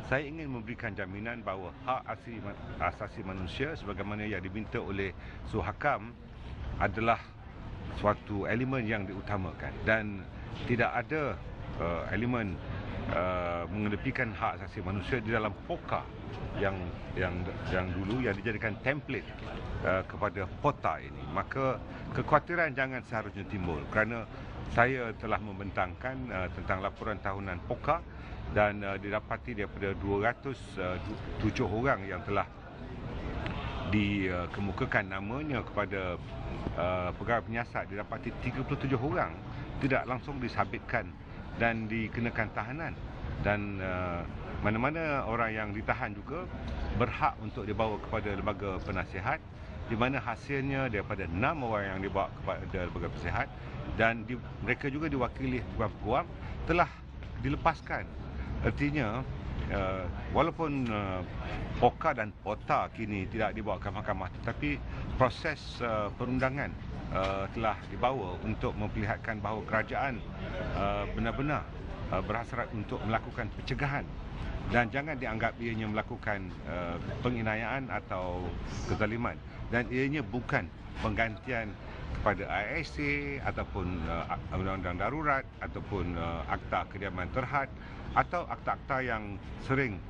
saya ingin memberikan jaminan bahawa hak asasi manusia sebagaimana yang diminta oleh Suhakam adalah suatu elemen yang diutamakan dan tidak ada elemen mengedepikan hak asasi manusia di dalam POKA yang dulu yang dijadikan template kepada POTA ini. Maka kekhawatiran jangan seharusnya timbul kerana saya telah membentangkan tentang laporan tahunan POKA dan didapati daripada 207 orang yang telah dikemukakan namanya kepada pegawai penyiasat, didapati 37 orang tidak langsung disabitkan dan dikenakan tahanan, dan mana-mana orang yang ditahan juga berhak untuk dibawa kepada lembaga penasihat, di mana hasilnya daripada 6 orang yang dibawa kepada lembaga penasihat dan mereka juga diwakili peguam-peguam telah dilepaskan. Artinya walaupun POKA dan POTA kini tidak dibawa ke mahkamah, tetapi proses perundangan telah dibawa untuk memperlihatkan bahawa kerajaan benar-benar berhasrat untuk melakukan pencegahan dan jangan dianggap ianya melakukan penginayaan atau kezaliman, dan ianya bukan penggantian kepada ISA ataupun undang-undang darurat ataupun akta kediaman terhad atau akta-akta yang sering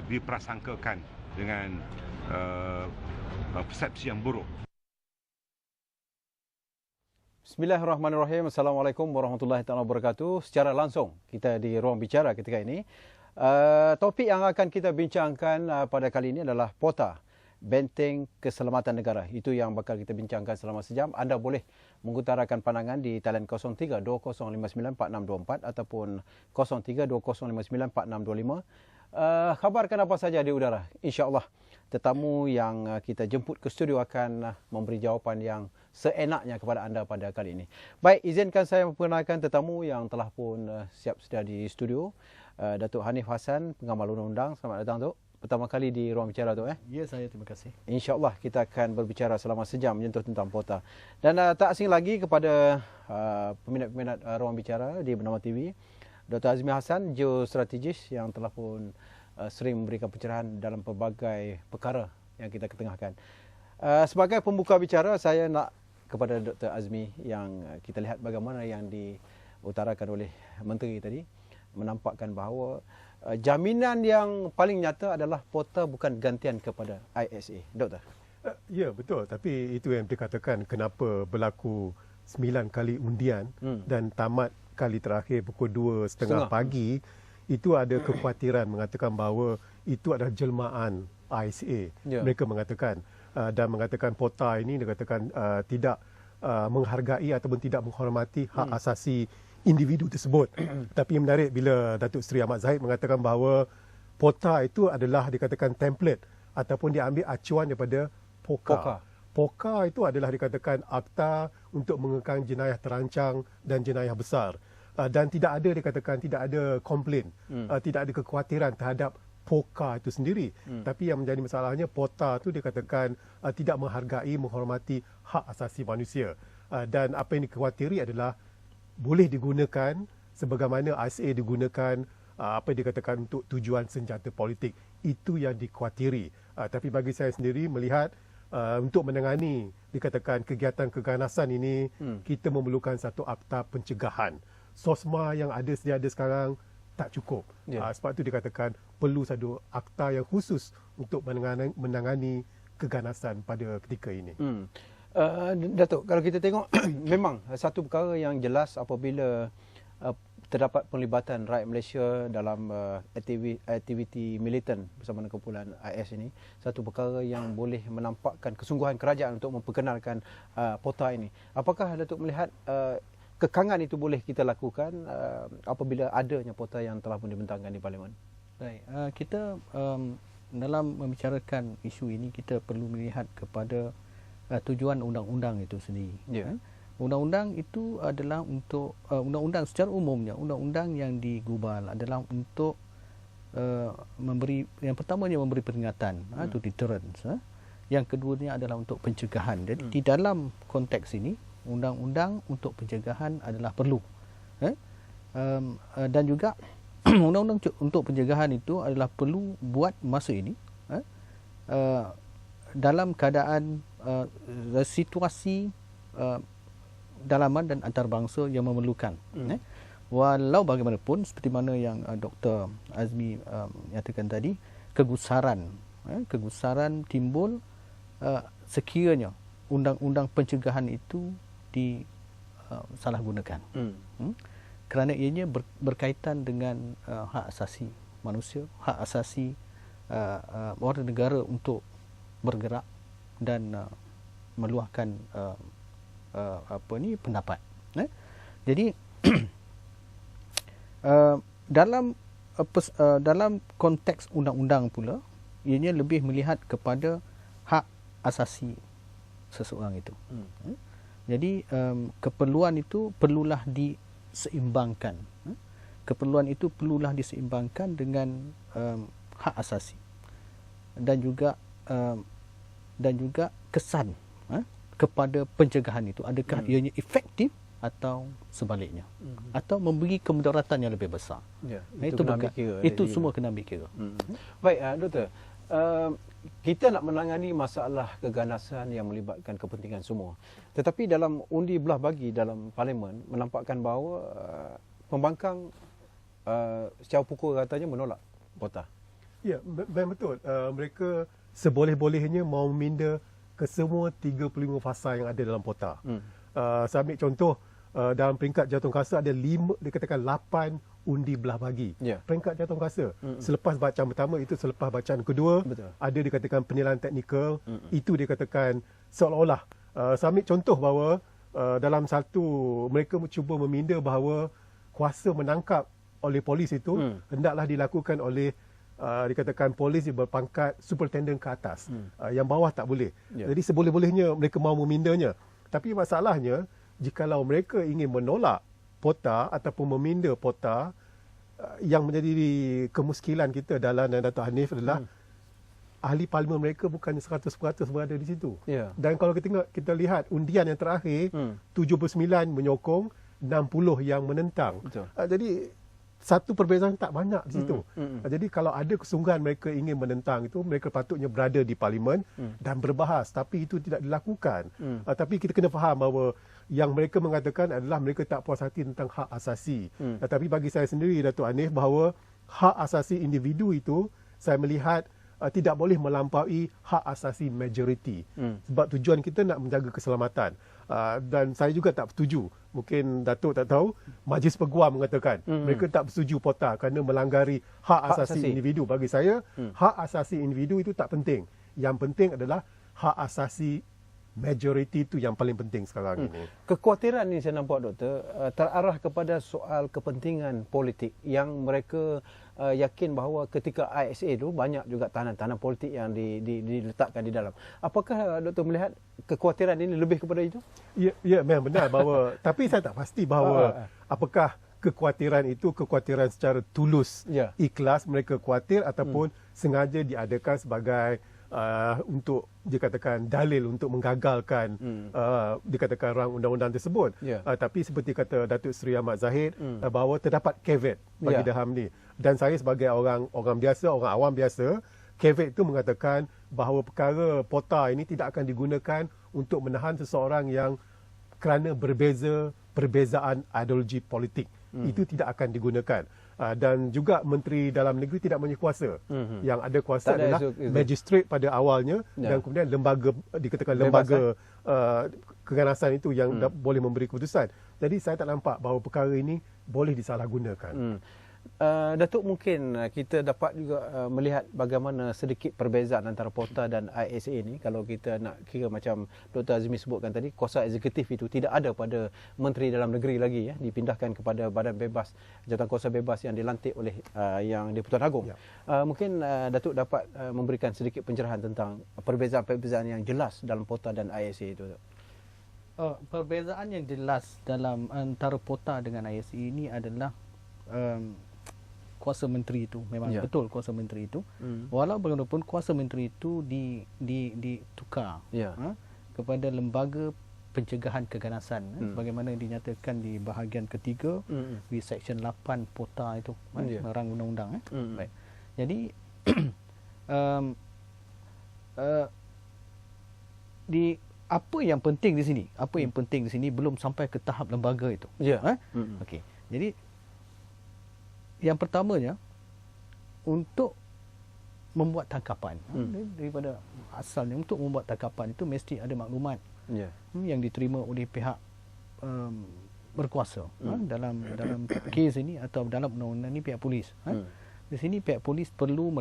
diprasangkakan dengan persepsi yang buruk. Bismillahirrahmanirrahim. Assalamualaikum warahmatullahi wabarakatuh. Secara langsung kita di ruang bicara ketika ini. Topik yang akan kita bincangkan pada kali ini adalah POTA, Benteng Keselamatan Negara. Itu yang bakal kita bincangkan selama sejam. Anda boleh mengutarakan pandangan di talian 03-2059-4624 ataupun 03-2059-4625. Khabarkan apa saja di udara. InsyaAllah tetamu yang kita jemput ke studio akan memberi jawapan yang seenaknya kepada anda pada kali ini. Baik, izinkan saya memperkenalkan tetamu yang telah pun siap sedia di studio. Datuk Hanif Hassan, pengamal undang-undang. Selamat datang, Tok. Pertama kali di ruang bicara, Tok. Ya, saya terima kasih. InsyaAllah kita akan berbicara selama sejam menyentuh tentang POTA. Dan tak asing lagi kepada peminat-peminat ruang bicara di Bernama TV, Dr. Azmi Hassan, geostrategis yang telah pun sering memberikan pencerahan dalam pelbagai perkara yang kita ketengahkan. Sebagai pembuka bicara, saya nak kepada Dr. Azmi yang kita lihat bagaimana yang diutarakan oleh Menteri tadi, menampakkan bahawa jaminan yang paling nyata adalah POTA bukan gantian kepada ISA. Doktor? Ya, betul. Tapi itu yang dikatakan kenapa berlaku 9 kali undian dan tamat kali terakhir pukul 2.30 pagi. Itu ada kekhawatiran mengatakan bahawa itu adalah jelmaan ISA. Ya. Mereka mengatakan dan mengatakan POTA ini dikatakan tidak menghargai ataupun tidak menghormati hak asasi individu tersebut. Tapi menarik bila Datuk Seri Ahmad Zahid mengatakan bahawa POTA itu adalah dikatakan template ataupun diambil acuan daripada POKA. POKA itu adalah dikatakan akta untuk mengekang jenayah terancang dan jenayah besar. Dan tidak ada dikatakan tidak ada komplain, tidak ada kekhawatiran terhadap POKA itu sendiri. Tapi yang menjadi masalahnya POTA itu dikatakan tidak menghargai, menghormati hak asasi manusia. Dan apa yang dikhawatiri adalah boleh digunakan sebagaimana ISA digunakan apa yang dikatakan untuk tujuan senjata politik. Itu yang dikhawatiri. Tapi bagi saya sendiri melihat untuk menangani dikatakan kegiatan keganasan ini, kita memerlukan satu akta pencegahan. SOSMA yang ada sedia ada sekarang tak cukup. Sebab itu dikatakan perlu satu akta yang khusus untuk menangani keganasan pada ketika ini. Datuk, kalau kita tengok memang satu perkara yang jelas apabila terdapat pelibatan rakyat Malaysia dalam aktiviti militan bersama dengan kumpulan IS ini, satu perkara yang boleh menampakkan kesungguhan kerajaan untuk memperkenalkan POTA ini. Apakah Datuk melihat kekangan itu boleh kita lakukan apabila adanya POTA yang telah pun dibentangkan di Parlimen? Baik, kita dalam membicarakan isu ini kita perlu melihat kepada tujuan undang-undang itu sendiri. Yeah. Undang-undang itu adalah untuk undang-undang secara umumnya, undang-undang yang digubal adalah untuk memberi, yang pertamanya memberi peringatan, itu deterrence. Yang keduanya adalah untuk pencegahan. Jadi di dalam konteks ini undang-undang untuk pencegahan adalah perlu. Dan juga undang-undang untuk pencegahan itu adalah perlu buat masa ini dalam keadaan situasi dalaman dan antarabangsa yang memerlukan. Walau bagaimanapun, seperti mana yang Dr. Azmi nyatakan tadi, kegusaran timbul sekiranya undang-undang pencegahan itu disalahgunakan. Kerana ianya berkaitan dengan hak asasi manusia, hak asasi warga negara untuk bergerak dan meluahkan pendapat. Jadi dalam konteks undang-undang pula, ianya lebih melihat kepada hak asasi seseorang itu. Jadi keperluan itu perlulah diseimbangkan. Keperluan itu perlulah diseimbangkan dengan hak asasi dan juga kesan kepada pencegahan itu. Adakah ianya efektif atau sebaliknya, atau memberi kemudaratan yang lebih besar. Itu semua kena ambil kira. Baik, Doktor. Kita nak menangani masalah keganasan yang melibatkan kepentingan semua. Tetapi dalam undi belah bagi dalam parlimen menampakkan bahawa pembangkang secara pukul katanya menolak POTA. Ya, betul. Mereka seboleh-bolehnya mau meminda ke semua 35 fasa yang ada dalam POTA. Saya ambil contoh, dalam peringkat jawatankuasa ada 5, dikatakan 8 undi belah bagi. Peringkat jawatankuasa. Selepas bacaan pertama, itu selepas bacaan kedua, ada dikatakan penilaian teknikal, itu dikatakan seolah-olah. Saya ambil contoh bahawa dalam satu, mereka cuba meminda bahawa kuasa menangkap oleh polis itu hendaklah dilakukan oleh dikatakan polis yang berpangkat superintendent ke atas. Yang bawah tak boleh. Jadi seboleh-bolehnya mereka mahu memindanya. Tapi masalahnya, jikalau mereka ingin menolak POTA ataupun meminda POTA, yang menjadi kemuskilan kita Dahlan dan Dato' Hanif adalah ahli parlimen mereka bukan 100% berada di situ. Dan kalau kita lihat undian yang terakhir, 79 menyokong, 60 yang menentang. Jadi satu perbezaan tak banyak di situ. Jadi kalau ada kesungguhan mereka ingin menentang itu, mereka patutnya berada di parlimen dan berbahas. Tapi itu tidak dilakukan. Tapi kita kena faham bahawa yang mereka mengatakan adalah mereka tak puas hati tentang hak asasi. Tapi bagi saya sendiri, Dato' Hanif, bahawa hak asasi individu itu, saya melihat tidak boleh melampaui hak asasi majoriti. Sebab tujuan kita nak menjaga keselamatan. Dan saya juga tak setuju. Mungkin Datuk tak tahu, Majlis Peguam mengatakan mereka tak bersetuju POTA kerana melanggari hak asasi individu. Bagi saya, hak asasi individu itu tak penting. Yang penting adalah hak asasi majoriti itu yang paling penting sekarang ini. Kekhawatiran ini saya nampak, Doktor, terarah kepada soal kepentingan politik yang mereka yakin bahawa ketika ISA itu banyak juga tahanan-tahanan politik yang diletakkan di dalam. Apakah Doktor melihat kekhawatiran ini lebih kepada itu? Ya, memang benar bahawa tapi saya tak pasti bahawa apakah kekhawatiran itu kekhawatiran secara tulus, ikhlas mereka khawatir ataupun sengaja diadakan sebagai untuk dikatakan dalil untuk menggagalkan dikatakan rang undang-undang tersebut. Tapi seperti kata Datuk Seri Ahmad Zahid bahawa terdapat caveat bagi dalam ni. Dan saya sebagai orang biasa, orang awam biasa, caveat itu mengatakan bahawa perkara POTA ini tidak akan digunakan untuk menahan seseorang yang kerana perbezaan ideologi politik. Itu tidak akan digunakan. Dan juga Menteri Dalam Negeri tidak mempunyai kuasa. Yang ada kuasa adalah magistrate pada awalnya dan kemudian lembaga, dikatakan lembaga keganasan itu yang boleh memberi keputusan. Jadi saya tak nampak bahawa perkara ini boleh disalahgunakan. Datuk, mungkin kita dapat juga melihat bagaimana sedikit perbezaan antara POTA dan ISA ini. Kalau kita nak kira macam Dr. Azmi sebutkan tadi, kuasa eksekutif itu tidak ada pada Menteri Dalam Negeri lagi, dipindahkan kepada badan bebas, jawatankuasa bebas yang dilantik oleh Yang di-Pertuan Agong. Mungkin Datuk dapat memberikan sedikit pencerahan tentang perbezaan-perbezaan yang jelas dalam POTA dan ISA itu. Perbezaan yang jelas dalam antara POTA dengan ISA ini adalah kuasa menteri itu memang betul kuasa menteri itu. Walau bagaimanapun kuasa menteri itu ditukar kepada lembaga pencegahan keganasan sebagaimana dinyatakan di bahagian ketiga di section 8 pota itu rang undang-undang. Baik. Jadi di apa yang penting di sini? Apa yang penting di sini belum sampai ke tahap lembaga itu. Okey. Jadi yang pertamanya untuk membuat tangkapan. Daripada asalnya untuk membuat tangkapan itu mesti ada maklumat yang diterima oleh pihak berkuasa dalam kes ini atau dalam undang-undang ini pihak polis. Di sini pihak polis perlu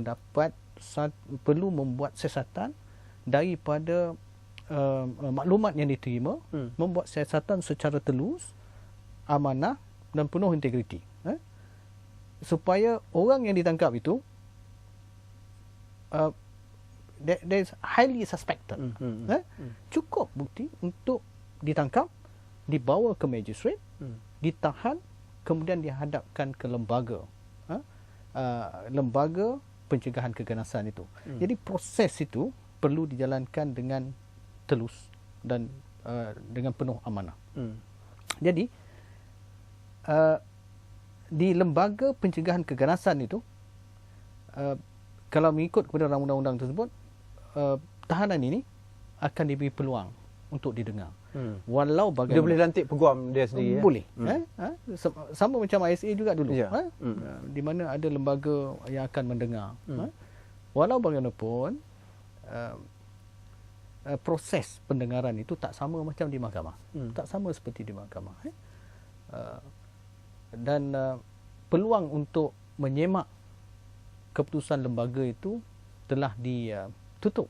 membuat siasatan daripada maklumat yang diterima, membuat siasatan secara telus, amanah dan penuh integriti, supaya orang yang ditangkap itu there is highly suspected. Cukup bukti untuk ditangkap, dibawa ke magistrate, ditahan, kemudian dihadapkan ke lembaga lembaga pencegahan keganasan itu. Jadi proses itu perlu dijalankan dengan telus dan dengan penuh amanah. Jadi di lembaga pencegahan keganasan itu, kalau mengikut kepada undang-undang tersebut, tahanan ini akan diberi peluang untuk didengar. Walau bagaimana. Dia boleh lantik peguam dia sendiri. Boleh. Sama macam ISA juga dulu. Di mana ada lembaga yang akan mendengar. Walau bagaimanapun, proses pendengaran itu tak sama macam di mahkamah. Tak sama seperti di mahkamah. Dan peluang untuk menyemak keputusan lembaga itu telah ditutup.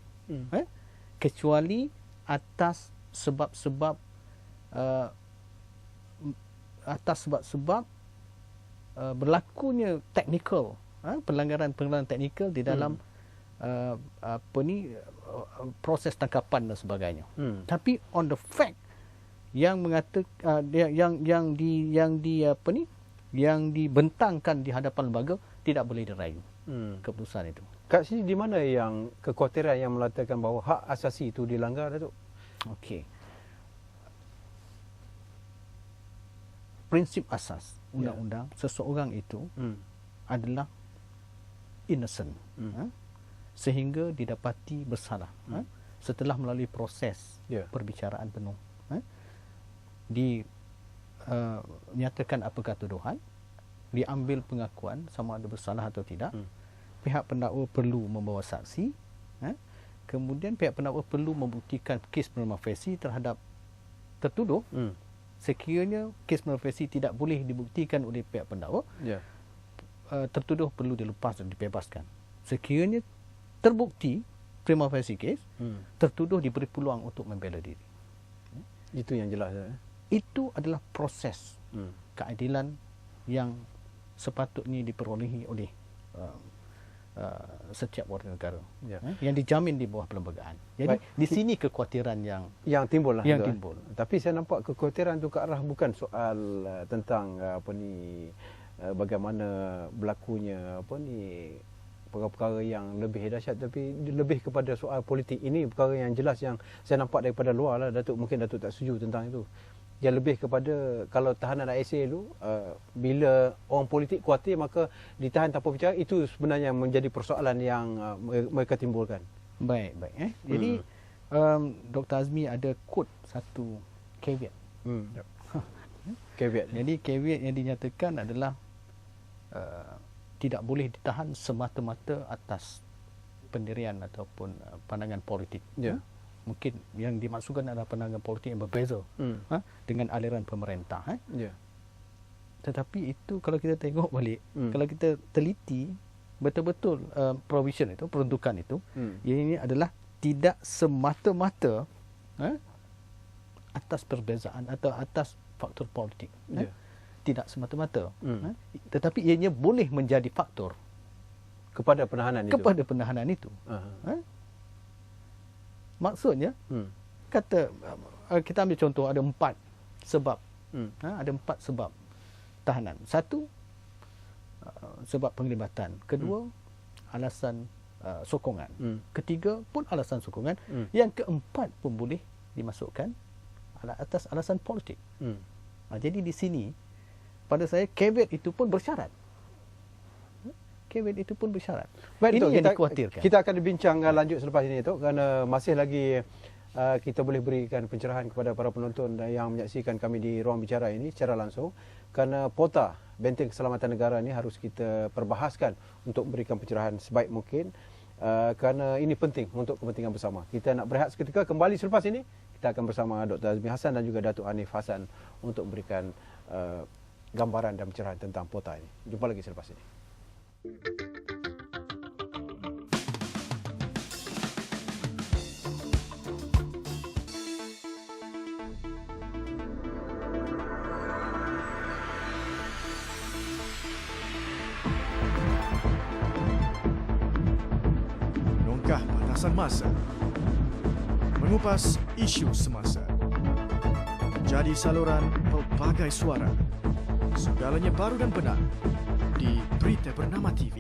Kecuali atas sebab-sebab berlakunya teknikal, pelanggaran teknikal di dalam proses tangkapan dan sebagainya. Tapi on the fact yang mengatakan yang dibentangkan di hadapan lembaga tidak boleh dirayu keputusan itu. Kat sini di mana yang kekhawatiran yang mengatakan bahawa hak asasi itu dilanggar, Datuk? Okey. Prinsip asas undang-undang, seseorang itu adalah innocent, sehingga didapati bersalah setelah melalui proses perbicaraan penuh, dinyatakan apakah tuduhan, diambil pengakuan sama ada bersalah atau tidak. Pihak pendakwa perlu membawa saksi, kemudian pihak pendakwa perlu membuktikan kes prima facie terhadap tertuduh. Sekiranya kes prima facie tidak boleh dibuktikan oleh pihak pendakwa, tertuduh perlu dilepas dan dibebaskan. Sekiranya terbukti prima facie kes, tertuduh diberi peluang untuk membela diri. Itu yang jelas. Itu adalah proses keadilan yang sepatutnya diperolehi oleh setiap warga negara, yang dijamin di bawah perlembagaan. Jadi di sini kekhawatiran yang timbul. Tapi saya nampak kekhawatiran itu ke arah bukan soal tentang bagaimana berlakunya perkara-perkara yang lebih dahsyat, tapi lebih kepada soal politik. Ini perkara yang jelas yang saya nampak daripada luar lah, Datuk. Mungkin Datuk tak setuju tentang itu. Yang lebih kepada, kalau tahanan ISA dulu, bila orang politik kuatir maka ditahan tanpa bicara, itu sebenarnya menjadi persoalan yang mereka timbulkan. Baik. Jadi Dr. Azmi ada quote satu caveat. Caveat. Jadi caveat yang dinyatakan adalah tidak boleh ditahan semata-mata atas pendirian ataupun pandangan politik. Mungkin yang dimaksudkan adalah pandangan politik yang berbeza dengan aliran pemerintah. Tetapi itu kalau kita tengok balik, kalau kita teliti betul-betul provision itu, peruntukan itu, ini adalah tidak semata-mata atas perbezaan atau atas faktor politik. Tidak semata-mata. Tetapi ianya boleh menjadi faktor kepada penahanan itu. Maksudnya, kata kita ambil contoh, ada 4 sebab. Ada 4 sebab tahanan. 1, sebab penglibatan. Kedua, alasan sokongan. Ketiga pun alasan sokongan. Yang keempat pun boleh dimasukkan atas alasan politik. Jadi di sini pada saya caveat itu pun bersyarat. Caveat itu pun bersyarat. Baik, ini Datuk, yang dikhawatirkan. Kita akan bincang lanjut selepas ini, Datuk, kerana masih lagi kita boleh berikan pencerahan kepada para penonton yang menyaksikan kami di ruang bicara ini secara langsung, kerana POTA, Benteng Keselamatan Negara ini harus kita perbahaskan untuk memberikan pencerahan sebaik mungkin, kerana ini penting untuk kepentingan bersama. Kita nak berehat seketika, kembali selepas ini kita akan bersama Dr. Azmi Hassan dan juga Datuk Hanif Hassan untuk memberikan gambaran dan pencerahan tentang POTA ini. Jumpa lagi selepas ini. Nongkah batasan masa, mengupas isu semasa, jadi saluran pelbagai suara, segalanya baru dan benar di Berita Bernama TV.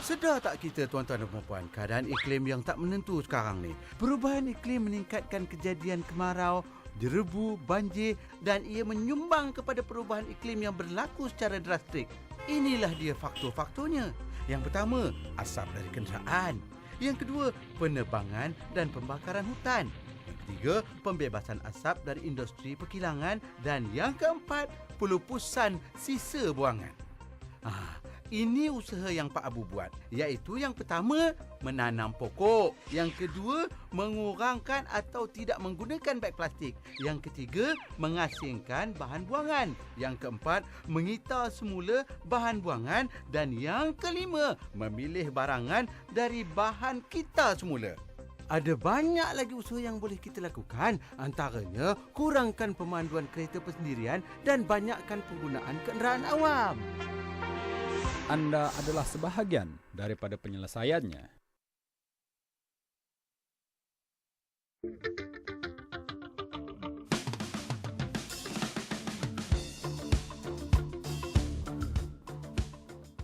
Sedar tak kita, tuan-tuan dan puan-puan, keadaan iklim yang tak menentu sekarang ni. Perubahan iklim meningkatkan kejadian kemarau, derebu, banjir dan ia menyumbang kepada perubahan iklim yang berlaku secara drastik. Inilah dia faktor-faktornya. Yang pertama, asap dari kenderaan. Yang kedua, penebangan dan pembakaran hutan. Yang ketiga, pembebasan asap dari industri perkilangan. Dan yang keempat, pelupusan sisa buangan. Ini usaha yang Pak Abu buat, iaitu yang pertama, menanam pokok. Yang kedua, mengurangkan atau tidak menggunakan beg plastik. Yang ketiga, mengasingkan bahan buangan. Yang keempat, mengitar semula bahan buangan. Dan yang kelima, memilih barangan dari bahan kita semula. Ada banyak lagi usaha yang boleh kita lakukan. Antaranya, kurangkan pemanduan kereta persendirian dan banyakkan penggunaan kenderaan awam. Anda adalah sebahagian daripada penyelesaiannya.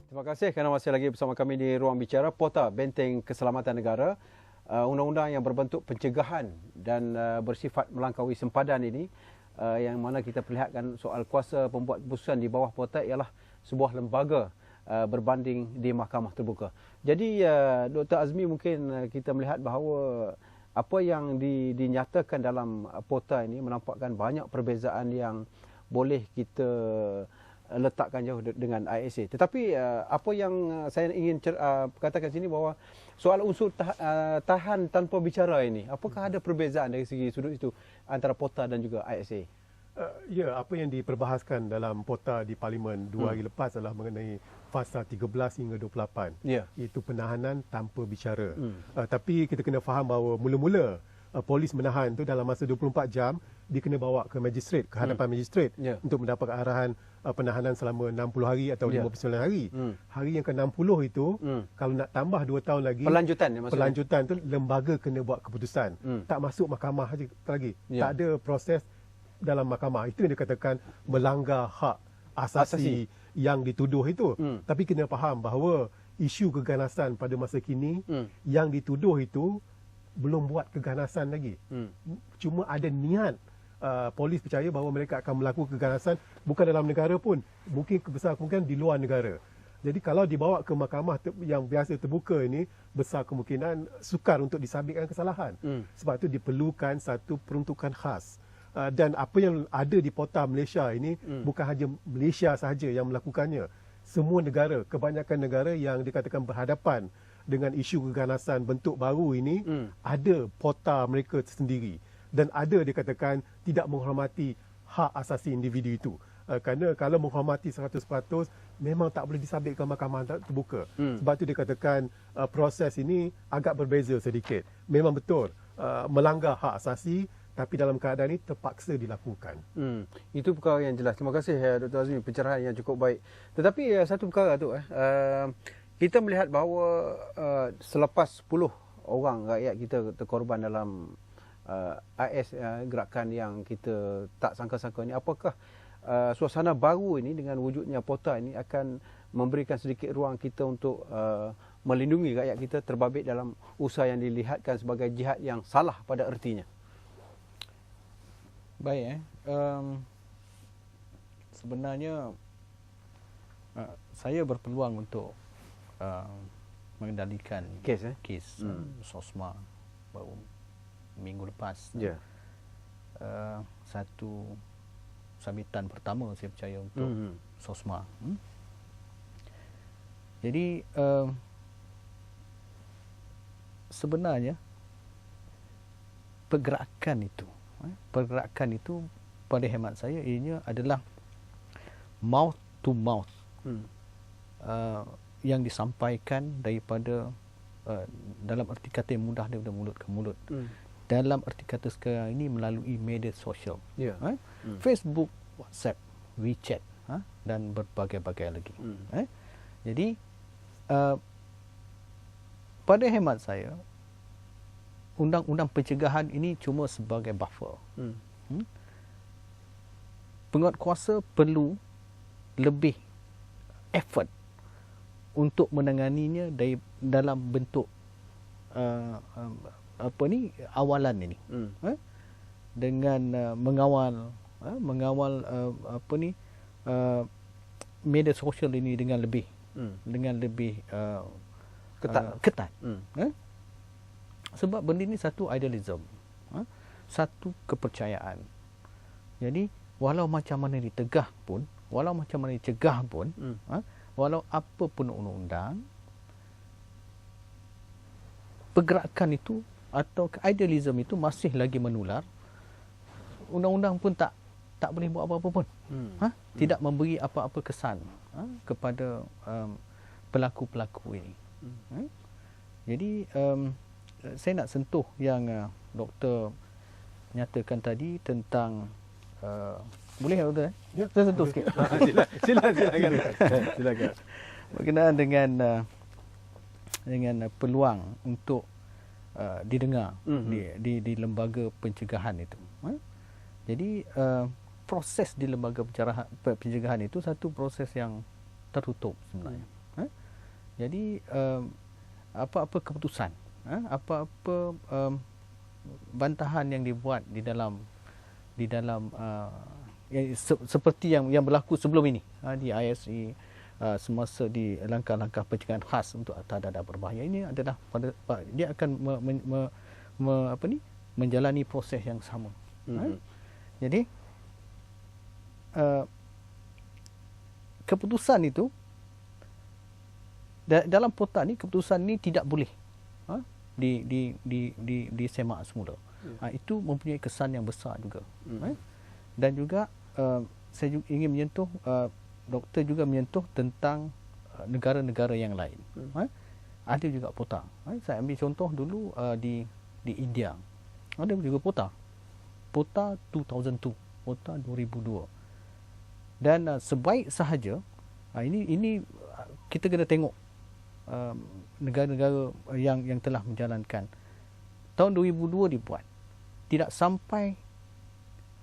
Terima kasih kerana masih lagi bersama kami di ruang bicara POTA, Benteng Keselamatan Negara. Undang-undang yang berbentuk pencegahan dan bersifat melangkaui sempadan ini, yang mana kita perlihatkan soal kuasa pembuat keputusan di bawah POTA ialah sebuah lembaga berbanding di mahkamah terbuka. Jadi Dr. Azmi, mungkin kita melihat bahawa apa yang dinyatakan dalam POTA ini menampakkan banyak perbezaan yang boleh kita letakkan jauh dengan ISA. Tetapi apa yang saya ingin katakan sini bahawa soal unsur tahan tanpa bicara ini, apakah ada perbezaan dari segi sudut itu antara POTA dan juga ISA? Ya, apa yang diperbahaskan dalam POTA di Parlimen 2 hari lepas adalah mengenai fasa 13 hingga 28. Ya. Iaitu penahanan tanpa bicara. Tapi kita kena faham bahawa mula-mula polis menahan tu dalam masa 24 jam, dia kena bawa ke magistrate, ke hadapan magistrate untuk mendapat arahan penahanan selama 60 hari atau 59 hari. Hari yang ke-60 itu, kalau nak tambah 2 tahun lagi, pelanjutan tu lembaga kena buat keputusan. Tak masuk mahkamah saja lagi. Tak ada proses dalam mahkamah. Itu yang dikatakan melanggar hak asasi yang dituduh itu. Tapi kena faham bahawa isu keganasan pada masa kini, yang dituduh itu belum buat keganasan lagi. Cuma ada niat. Polis percaya bahawa mereka akan melakukan keganasan bukan dalam negara pun, mungkin besar kemungkinan di luar negara. Jadi kalau dibawa ke mahkamah yang biasa terbuka ini, besar kemungkinan sukar untuk disabitkan kesalahan. Sebab itu diperlukan satu peruntukan khas. Dan apa yang ada di POTA Malaysia ini, bukan hanya Malaysia sahaja yang melakukannya. Semua negara, kebanyakan negara yang dikatakan berhadapan dengan isu keganasan bentuk baru ini, ada POTA mereka sendiri. Dan ada dikatakan tidak menghormati hak asasi individu itu. Kerana kalau menghormati 100%, memang tak boleh disabitkan mahkamah terbuka. Sebab itu dikatakan proses ini agak berbeza sedikit. Memang betul melanggar hak asasi, tapi dalam keadaan ini terpaksa dilakukan. Itu perkara yang jelas. Terima kasih Dr. Azmi, pencerahan yang cukup baik. Tetapi satu perkara tu, kita melihat bahawa selepas 10 orang rakyat kita terkorban dalam AS, gerakan yang kita tak sangka-sangka ni, apakah suasana baru ini dengan wujudnya POTA ini akan memberikan sedikit ruang kita untuk melindungi rakyat kita terbabit dalam usaha yang dilihatkan sebagai jihad yang salah pada ertinya? Baik, sebenarnya saya berpeluang untuk mengendalikan kes SOSMA baru minggu lepas. Ya. Satu sambitan pertama saya percaya untuk SOSMA. Jadi sebenarnya pergerakan itu pada hemat saya ianya adalah mouth to mouth, yang disampaikan daripada dalam erti kata yang mudah daripada mulut ke mulut. Dalam erti kata sekarang ini melalui media sosial, Facebook, WhatsApp, WeChat, dan berbagai-bagai lagi. Jadi pada hemat saya, undang-undang pencegahan ini cuma sebagai buffer. Penguatkuasa perlu lebih effort untuk menanganinya dalam bentuk awalan ini, dengan mengawal media sosial ini dengan lebih ketat. Sebab benda ini satu idealism, satu kepercayaan. Jadi walau macam mana ditegah pun, walau macam mana dicegah pun, walau apa pun undang-undang, pergerakan itu atau idealism itu masih lagi menular. Undang-undang pun tak boleh buat apa-apa pun. Tidak memberi apa-apa kesan kepada pelaku-pelaku ini. Jadi saya nak sentuh yang doktor nyatakan tadi tentang boleh tak doktor? Ya, saya sentuh sikit. Silakan. Berkenaan dengan peluang untuk didengar di lembaga pencegahan itu. Jadi proses di lembaga pencegahan itu satu proses yang tertutup sebenarnya. Jadi apa-apa keputusan, apa-apa bantahan yang dibuat di dalam seperti yang berlaku sebelum ini di ISE, semasa di langkah-langkah pencegahan khas untuk tadadar berbahaya ini adalah dia akan menjalani proses yang sama. Jadi keputusan itu dalam pota ni, keputusan ni tidak boleh disemak semula. Itu mempunyai kesan yang besar juga. Dan juga saya juga ingin menyentuh, doktor juga menyentuh tentang negara-negara yang lain. Ada juga pota. Saya ambil contoh dulu di India. Ada juga pota 2002, pota 2002. Dan sebaik sahaja, ini kita kena tengok negara-negara yang telah menjalankan. Tahun 2002 dibuat, tidak sampai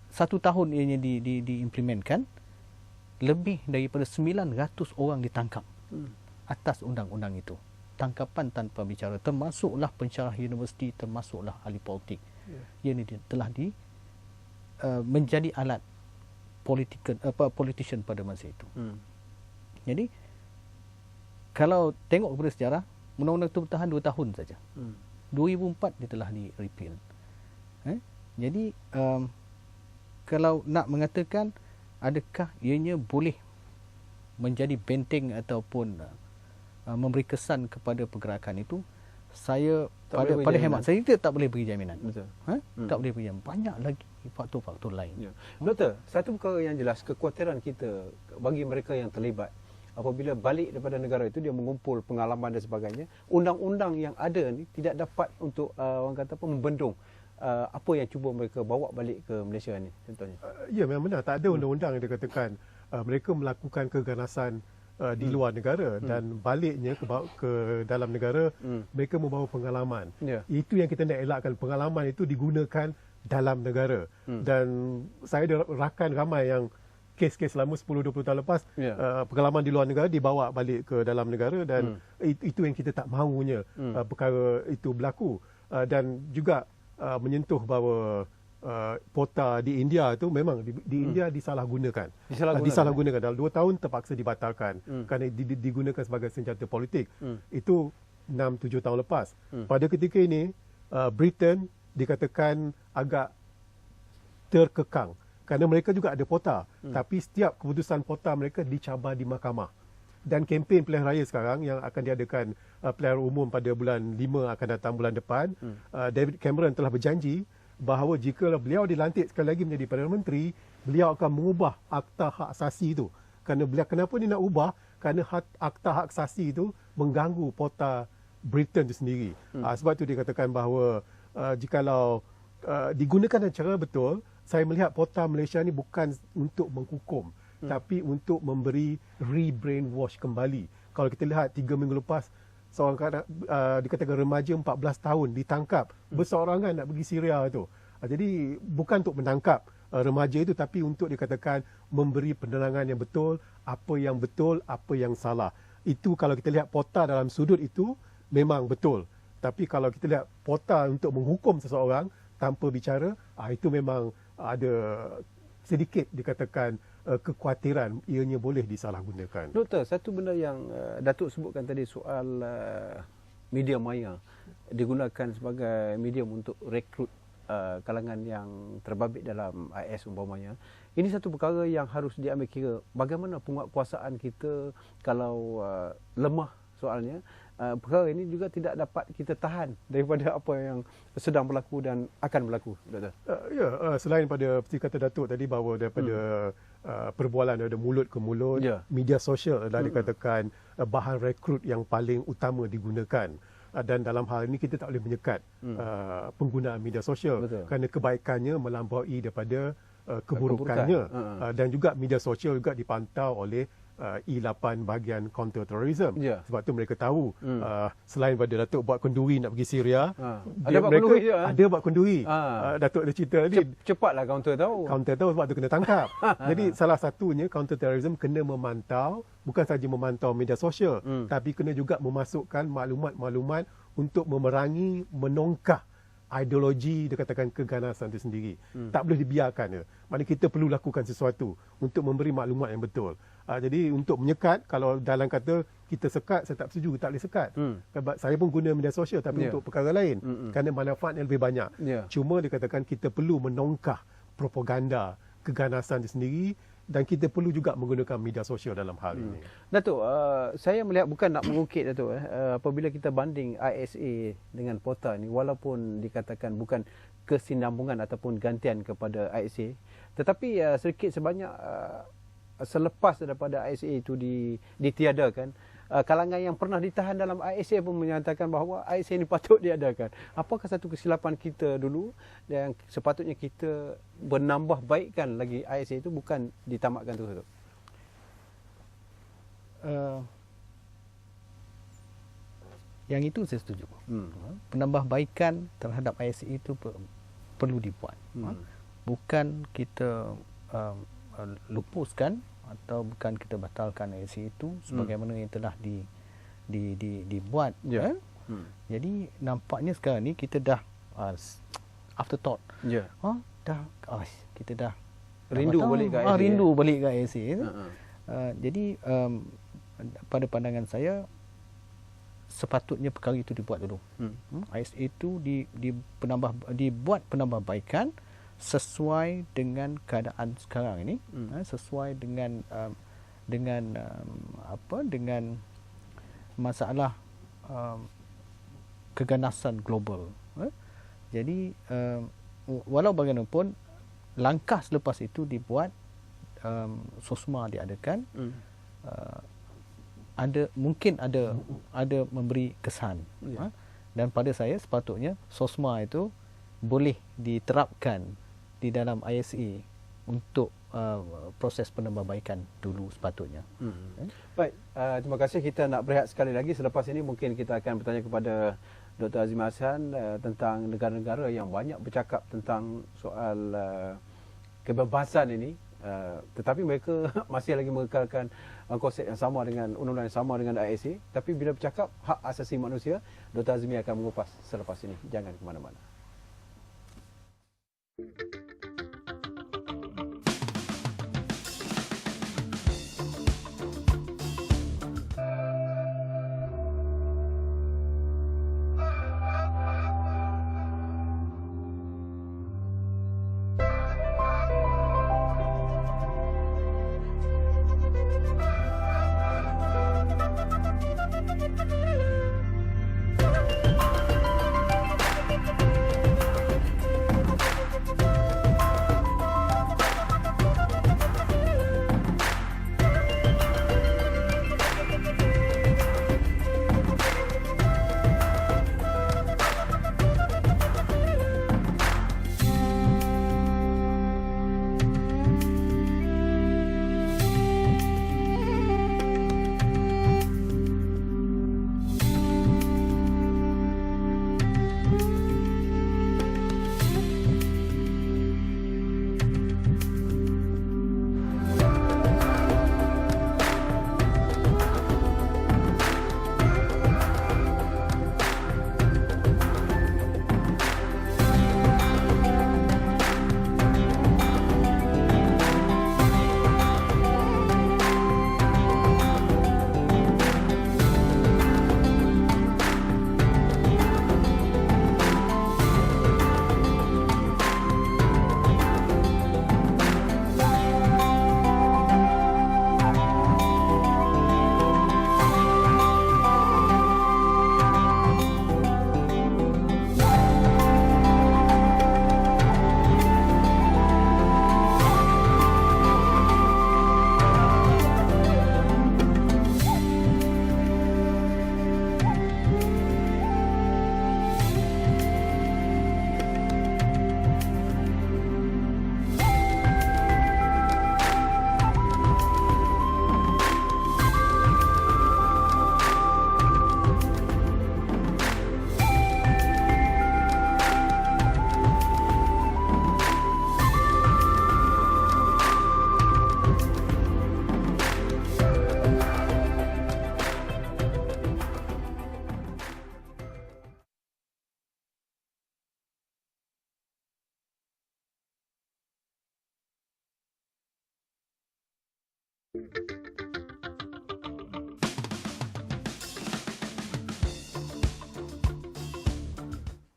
1 tahun ianya diimplementkan, lebih daripada 900 orang ditangkap atas undang-undang itu. Tangkapan tanpa bicara, termasuklah pensyarah universiti, termasuklah ahli politik. Ia telah menjadi alat politician pada masa itu. Jadi kalau tengok kepada sejarah, undang-undang itu bertahan 2 tahun saja. 2004 dia telah di-repeal. Jadi kalau nak mengatakan adakah ianya boleh menjadi benteng ataupun memberi kesan kepada pergerakan itu, saya pada hemat saya itu tak boleh beri jaminan. Betul. Tak boleh beri jaminan. Banyak lagi faktor-faktor lain. Ya. Doktor, satu perkara yang jelas, kekhawatiran kita bagi mereka yang terlibat apabila balik daripada negara itu, dia mengumpul pengalaman dan sebagainya, undang-undang yang ada ni tidak dapat untuk orang kata apa, membendung apa yang cuba mereka bawa balik ke Malaysia ni contohnya. Ya, memang benar, tak ada undang-undang yang dikatakan mereka melakukan keganasan di luar negara dan baliknya ke dalam negara mereka membawa pengalaman. Itu yang kita nak elakkan, pengalaman itu digunakan dalam negara. Dan saya ada rakan ramai yang kes-kes lama 10-20 tahun lepas, pengalaman di luar negara dibawa balik ke dalam negara dan itu yang kita tak mahunya perkara itu berlaku. Dan juga menyentuh bahawa pota di India tu memang di India disalahgunakan. Disalahgunakan. Dalam 2 tahun terpaksa dibatalkan kerana digunakan sebagai senjata politik. Itu 6-7 tahun lepas. Pada ketika ini, Britain dikatakan agak terkekang kerana mereka juga ada pota, tapi setiap keputusan pota mereka dicabar di mahkamah. Dan kempen pilihan raya sekarang yang akan diadakan pilihan umum pada bulan 5 akan datang bulan depan, David Cameron telah berjanji bahawa jika beliau dilantik sekali lagi menjadi Perdana Menteri, beliau akan mengubah Akta Hak Asasi itu. Kenapa dia nak ubah? Kerana Akta Hak Asasi itu mengganggu pota Britain itu sendiri. Sebab itu dia katakan bahawa jikalau digunakan dengan cara betul, saya melihat pota Malaysia ni bukan untuk menghukum, tapi untuk memberi re-brainwash kembali. Kalau kita lihat 3 minggu lepas, seorang kanak dikatakan remaja 14 tahun ditangkap bersorangan nak pergi Syria tu. Jadi bukan untuk menangkap remaja itu, tapi untuk dikatakan memberi penerangan yang betul, apa yang salah. Itu kalau kita lihat pota dalam sudut itu memang betul. Tapi kalau kita lihat pota untuk menghukum seseorang tanpa bicara, itu memang ada sedikit dikatakan kekhawatiran ianya boleh disalahgunakan. Doktor, satu benda yang Datuk sebutkan tadi soal media maya digunakan sebagai medium untuk rekrut kalangan yang terbabit dalam IS umpamanya. Ini satu perkara yang harus diambil kira. Bagaimana penguatkuasaan kita kalau lemah soalnya, perkara ini juga tidak dapat kita tahan daripada apa yang sedang berlaku dan akan berlaku, Doktor. Selain pada seperti kata Datuk tadi bahawa daripada perbualan daripada mulut ke mulut, media sosial adalah dikatakan bahan rekrut yang paling utama digunakan. Dan dalam hal ini kita tak boleh menyekat penggunaan media sosial kerana kebaikannya melampaui daripada keburukannya. Dan juga media sosial juga dipantau oleh E8 bahagian counter-terrorism. Sebab tu mereka tahu selain pada Datuk buat kenduri nak pergi Syria, ada buat kenduri. Datuk ada cerita tadi. Cepatlah counter tahu. Counter tahu sebab tu kena tangkap. Jadi salah satunya counter-terrorism kena memantau, bukan saja memantau media sosial, tapi kena juga memasukkan maklumat-maklumat untuk memerangi, menongkah ideologi dikatakan keganasan itu sendiri. Tak boleh dibiarkan. Maknanya kita perlu lakukan sesuatu untuk memberi maklumat yang betul. Jadi untuk menyekat, kalau dalam kata kita sekat, saya tak setuju, tak boleh sekat. Saya pun guna media sosial tapi untuk perkara lain. Kerana manfaatnya lebih banyak. Cuma dikatakan kita perlu menongkah propaganda keganasan itu sendiri dan kita perlu juga menggunakan media sosial dalam hal ini. Datuk, saya melihat bukan nak mengungkit Datuk, apabila kita banding ISA dengan pota ni, walaupun dikatakan bukan kesinambungan ataupun gantian kepada ISA, tetapi sedikit sebanyak selepas daripada ISA itu ditiadakan, kalangan yang pernah ditahan dalam ISA pun menyatakan bahawa ISA ini patut diadakan. Apakah satu kesilapan kita dulu yang sepatutnya kita menambah baikkan lagi ISA itu, bukan ditamatkan terus? Yang itu saya setuju. Penambahbaikan terhadap ISA itu perlu dibuat. Bukan kita lupuskan atau bukan kita batalkan ISA itu sebagaimana yang telah dibuat. Jadi nampaknya sekarang ni kita dah afterthought. Kita dah rindu balik ke ISA. Rindu balik ke ISA. Jadi pada pandangan saya sepatutnya perkara itu dibuat dulu. ISA itu dibuat penambahbaikan sesuai dengan keadaan sekarang ini, sesuai dengan masalah keganasan global. Jadi walau bagaimanapun langkah selepas itu dibuat, SOSMA diadakan, mungkin ada memberi kesan. Dan pada saya sepatutnya SOSMA itu boleh diterapkan di dalam ISA untuk proses penambahbaikan dulu sepatutnya. Baik, terima kasih. Kita nak berehat sekali lagi. Selepas ini mungkin kita akan bertanya kepada Dr. Azmi Hassan tentang negara-negara yang banyak bercakap tentang soal kebebasan ini Tetapi mereka masih lagi mengekalkan konsep yang sama dengan undang-undang yang sama dengan ISA. Tapi bila bercakap hak asasi manusia, Dr. Azmi akan mengupas selepas ini. Jangan ke mana-mana.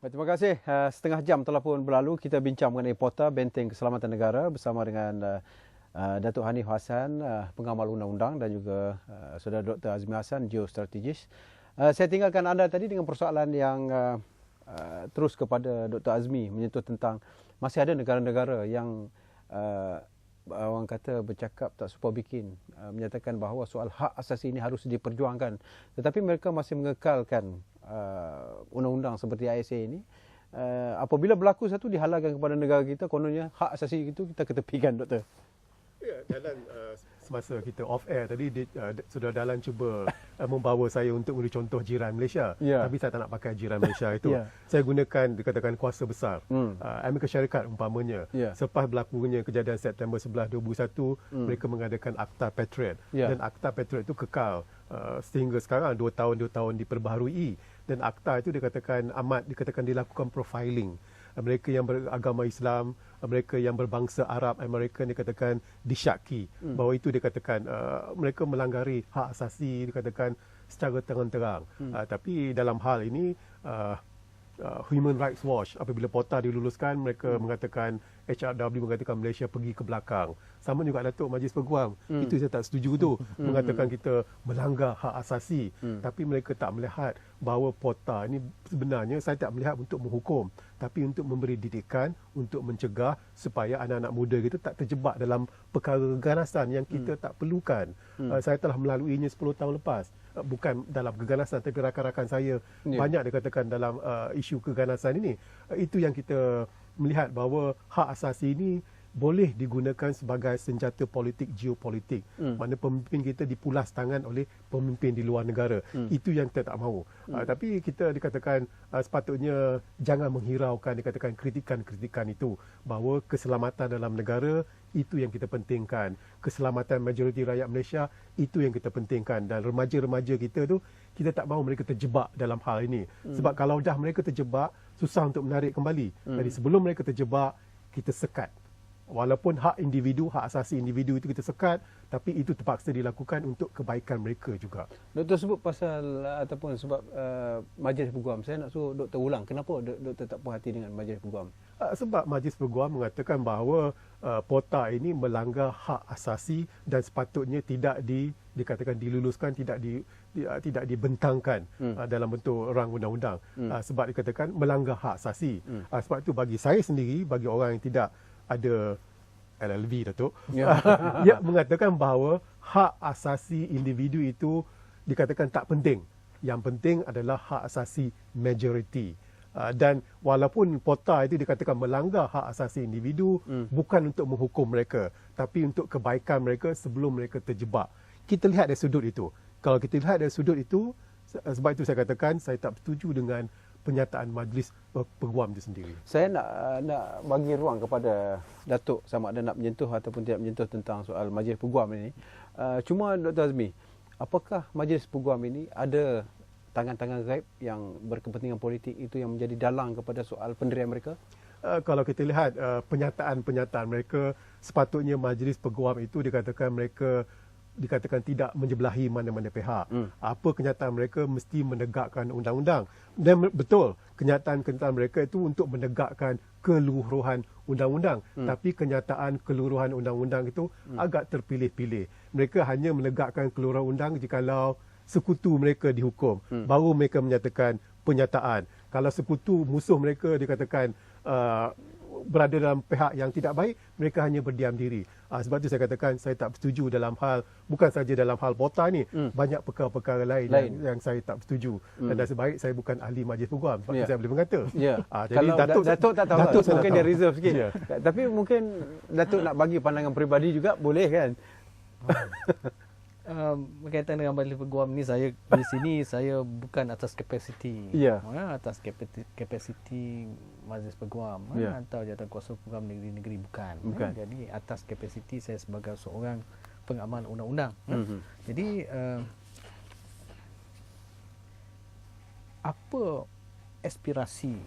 Terima kasih. Setengah jam telah pun berlalu. Kita bincang mengenai Pota Benteng Keselamatan Negara bersama dengan Datuk Hanif Hassan, pengamal undang-undang, dan juga Saudara Dr. Azmi Hassan, geostrategis. Saya tinggalkan anda tadi dengan persoalan yang terus kepada Dr. Azmi menyentuh tentang masih ada negara-negara yang orang kata bercakap tak serupa bikin, menyatakan bahawa soal hak asasi ini harus diperjuangkan, tetapi mereka masih mengekalkan undang-undang seperti ISA ini. Apabila berlaku satu dihalalkan kepada negara kita, kononnya hak asasi itu kita ketepikan, Doktor. Ya, dalam semasa kita off air tadi sudah Dalan cuba membawa saya untuk memberi contoh jiran Malaysia. Tapi saya tak nak pakai jiran Malaysia itu. Saya gunakan dikatakan kuasa besar. Amerika Syarikat umpamanya. Selepas berlakunya kejadian September 11, 2001, mereka mengadakan Akta Patriot. Dan Akta Patriot itu kekal sehingga sekarang 2 tahun diperbaharui. Dan akta itu dikatakan dilakukan profiling. Mereka yang beragama Islam, mereka yang berbangsa Arab, mereka dikatakan disyaki bahawa itu dikatakan mereka melanggari hak asasi, dikatakan secara terang-terang. Tapi dalam hal ini Human Rights Watch, apabila Pota diluluskan, mereka mengatakan, HRW mengatakan Malaysia pergi ke belakang. Sama juga Datuk Majlis Peguam, itu saya tak setuju tu, mengatakan kita melanggar hak asasi. Tapi mereka tak melihat bahawa Pota ini sebenarnya saya tak melihat untuk menghukum, tapi untuk memberi didikan, untuk mencegah supaya anak-anak muda kita tak terjebak dalam perkara keganasan yang kita tak perlukan. Saya telah melaluinya 10 tahun lepas. Bukan dalam keganasan, tapi rakan-rakan saya banyak dikatakan dalam isu keganasan ini. Itu yang kita melihat bahawa hak asasi ini boleh digunakan sebagai senjata politik, geopolitik. Mana pemimpin kita dipulas tangan oleh pemimpin di luar negara. Itu yang kita tak mahu. Tapi kita dikatakan sepatutnya jangan menghiraukan dikatakan kritikan-kritikan itu, bahawa keselamatan dalam negara itu yang kita pentingkan. Keselamatan majoriti rakyat Malaysia, itu yang kita pentingkan. Dan remaja-remaja kita tu, kita tak mahu mereka terjebak dalam hal ini. Sebab kalau dah mereka terjebak, susah untuk menarik kembali. Jadi sebelum mereka terjebak, kita sekat. Walaupun hak individu, hak asasi individu itu kita sekat, tapi itu terpaksa dilakukan untuk kebaikan mereka juga. Doktor sebut pasal ataupun sebab Majlis Peguam. Saya nak suruh doktor ulang. Kenapa doktor tak puas hati dengan Majlis Peguam? Sebab Majlis Peguam mengatakan bahawa POTA ini melanggar hak asasi dan sepatutnya tidak dikatakan diluluskan, tidak dibentangkan dalam bentuk rang undang-undang. Sebab dikatakan melanggar hak asasi. Sebab itu bagi saya sendiri, bagi orang yang tidak ada LLB, Datuk, dia mengatakan bahawa hak asasi individu itu dikatakan tak penting. Yang penting adalah hak asasi majoriti. Dan walaupun POTA itu dikatakan melanggar hak asasi individu, bukan untuk menghukum mereka, tapi untuk kebaikan mereka sebelum mereka terjebak. Kita lihat dari sudut itu. Kalau kita lihat dari sudut itu, sebab itu saya katakan saya tak setuju dengan penyataan Majlis Peguam itu sendiri. Saya nak bagi ruang kepada Datuk sama ada nak menyentuh ataupun tidak menyentuh tentang soal Majlis Peguam ini. Cuma Dr. Azmi, apakah Majlis Peguam ini ada tangan-tangan gaib yang berkepentingan politik itu yang menjadi dalang kepada soal pendirian mereka? Kalau kita lihat penyataan-penyataan mereka, sepatutnya Majlis Peguam itu dikatakan tidak menjebelahi mana-mana pihak. Apa kenyataan mereka mesti menegakkan undang-undang. Dan betul, kenyataan-kenyataan mereka itu untuk menegakkan keluruhan undang-undang. Tapi kenyataan keluruhan undang-undang itu agak terpilih-pilih. Mereka hanya menegakkan keluruhan undang jikalau sekutu mereka dihukum. Baru mereka menyatakan penyataan. Kalau sekutu musuh mereka dikatakan berada dalam pihak yang tidak baik, mereka hanya berdiam diri. Sebab itu saya katakan saya tak setuju dalam hal, bukan saja dalam hal POTA ni, banyak perkara-perkara lain. Yang saya tak setuju. Dan nasib baik saya bukan ahli Majlis Peguam, sebab itu saya boleh mengata. Jadi kalau Datuk tak tahu, mungkin dia reserve sikit. Tapi mungkin Datuk nak bagi pandangan peribadi juga, boleh kan? Berkaitan dengan Majlis Peguam ni, saya di sini saya bukan atas kapasiti atas kapasiti Majlis Peguam atau Jawatankuasa Peguam Negeri-Negeri, bukan. Jadi atas kapasiti saya sebagai seorang pengamal undang-undang. Jadi apa aspirasi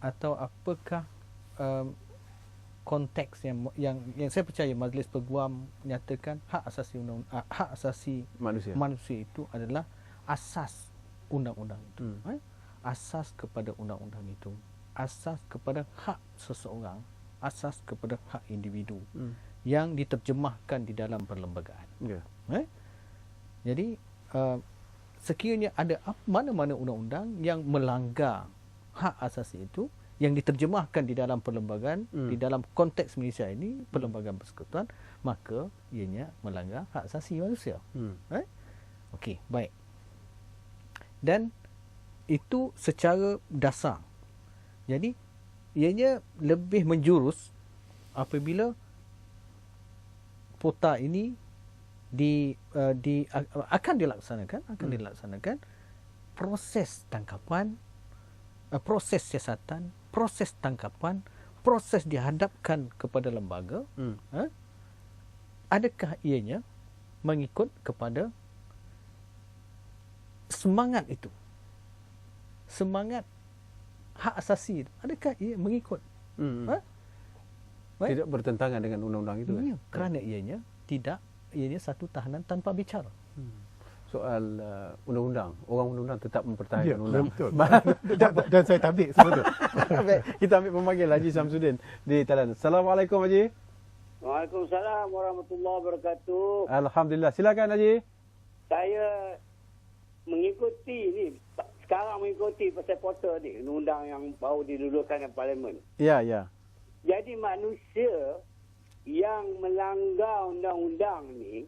atau apakah konteks yang saya percaya Majlis Peguam menyatakan hak asasi manusia itu adalah asas undang-undang itu. Asas kepada undang-undang itu, asas kepada hak seseorang, asas kepada hak individu yang diterjemahkan di dalam perlembagaan. Jadi sekiranya ada mana-mana undang-undang yang melanggar hak asasi itu, yang diterjemahkan di dalam perlembagaan, di dalam konteks Malaysia ini, perlembagaan persekutuan, maka ianya melanggar hak asasi manusia. Okey, baik. Dan itu secara dasar. Jadi, ianya lebih menjurus apabila POTA ini akan dilaksanakan proses tangkapan, proses siasatan, proses tangkapan, proses dihadapkan kepada lembaga. Adakah ianya mengikut kepada semangat itu? Semangat hak asasi itu, adakah ia mengikut? Tidak bertentangan dengan undang-undang itu? Kerana ianya satu tahanan tanpa bicara. Soal undang-undang, orang undang-undang tetap mempertahankan undang. Betul. Dan saya tabik semua tu. Kita ambil pemanggil Haji Samsudin di talian. Assalamualaikum Haji. Waalaikumsalam warahmatullahi wabarakatuh. Alhamdulillah. Silakan Haji. Saya sekarang mengikuti pasal POTA ni, undang yang baru diluluskan oleh Parlimen. Ya. Jadi manusia yang melanggar undang-undang ni